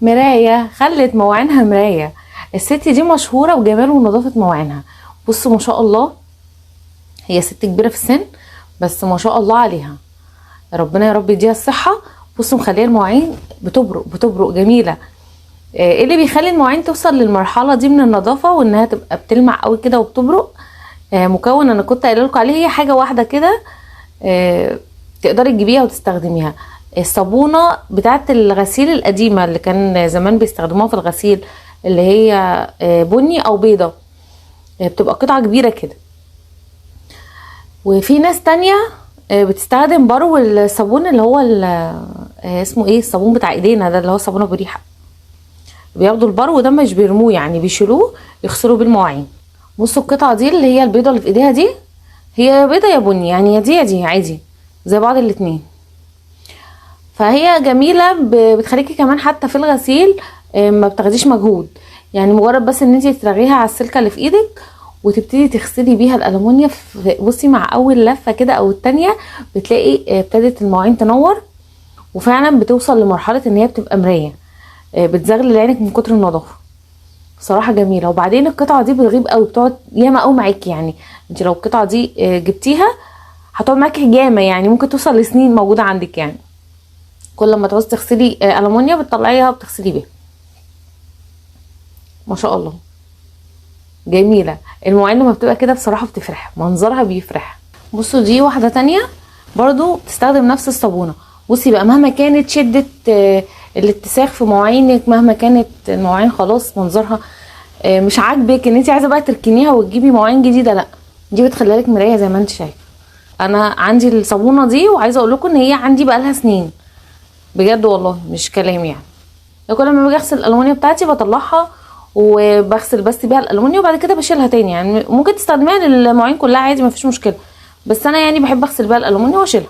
مرايه، خلت مواعينها مرايه. الست دي مشهوره بجمال ونظافه مواعينها. بصوا ما شاء الله، هي ست كبيره في السن بس ما شاء الله عليها، ربنا يا رب يديها الصحه. بصوا مخليه المواعين بتبرق جميله. ايه اللي بيخلي المواعين توصل للمرحله دي من النظافه وانها تبقى بتلمع قوي كده وبتبرق؟ مكون انا كنت قايله لكم عليه، هي حاجه واحده كده تقدري تجيبيها وتستخدميها. الصابونه بتاعه الغسيل القديمه اللي كان زمان بيستخدموها في الغسيل، اللي هي بني او بيضه، بتبقى قطعه كبيره كده. وفي ناس تانية بتستخدم برو الصابون اللي هو اسمه ايه، الصابون بتاع ايدينا ده اللي هو صابونه بريحه. بياخدوا البرو ده مش بيرموه، يعني بيشيلوه يغسلوا بالمواعين. بصوا القطعه دي اللي هي البيضه اللي في ايديها دي، هي بيضه يا بني، يعني يا دي يا دي عادي زي بعض الاتنين. فهي جميله، بتخليكي كمان حتى في الغسيل ما بتاخديش مجهود، يعني مجرد بس ان انتي ترغيها على السلكه اللي في ايدك وتبتدي تغسلي بيها الالومنيا. بصي مع اول لفه كده او التانية بتلاقي ابتدت المواعين تنور، وفعلا بتوصل لمرحله ان هي بتبقى مرايه، بتزغلل عينك من كتر النظافه. صراحه جميله. وبعدين القطعه دي بتغيب قوي، بتقعد ياما قوي معاكي، يعني انت لو القطعه دي جبتيها هتقعد معاكي جامه، يعني ممكن توصل لسنين موجوده عندك. يعني كل ما تعوزي تغسلي الومنيا بتطلعيها وبتغسلي بيها. ما شاء الله جميله. المواعين لما بتبقى كده بصراحه بتفرح، منظرها بيفرح. بصوا دي واحده تانية برضو بتستخدم نفس الصابونه. بصي بقى مهما كانت شده الاتساخ في مواعينك، مهما كانت المواعين خلاص منظرها مش عاجبك ان انت عايزه بقى تركنيها وتجيبي مواعين جديده، لا دي بتخلي لك مرايه زي ما انت شايفه. انا عندي الصابونه دي وعايزه اقول لكم ان هي عندي بقى لها سنين بجد والله مش كلام. يعني كل ما باجي اغسل الالومنيا بتاعتي بطلعها وبغسل بس بيها الالومنيا وبعد كده بشيلها تاني. يعني ممكن تستخدميها للمواعين كلها عادي مفيش مشكله، بس انا يعني بحب اغسل بيها الالومنيا واشيلها.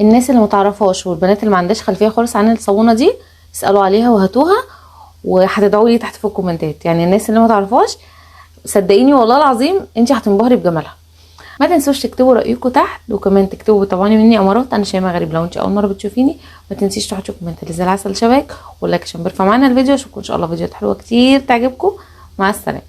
الناس اللي متعرفهاش والبنات اللي ما عندهاش خلفيه خالص عن الصابونه دي اسالوا عليها وهاتوها وهتدعوا لي تحت في الكومنتات. يعني الناس اللي ما تعرفهاش صدقيني والله العظيم انت هتنبهري بجمالها. ما تنسوش تكتبوا رايكم تحت، وكمان تكتبوا طبعا مني امارات انا شيماء غريب. لو انت اول مره بتشوفيني ما تنسيش تحطي كومنت اللي زي العسل شباك ولايك عشان بيرفع معانا الفيديو. اشوفكم ان شاء الله فيديوهات حلوه كتير تعجبكم. مع السلامه.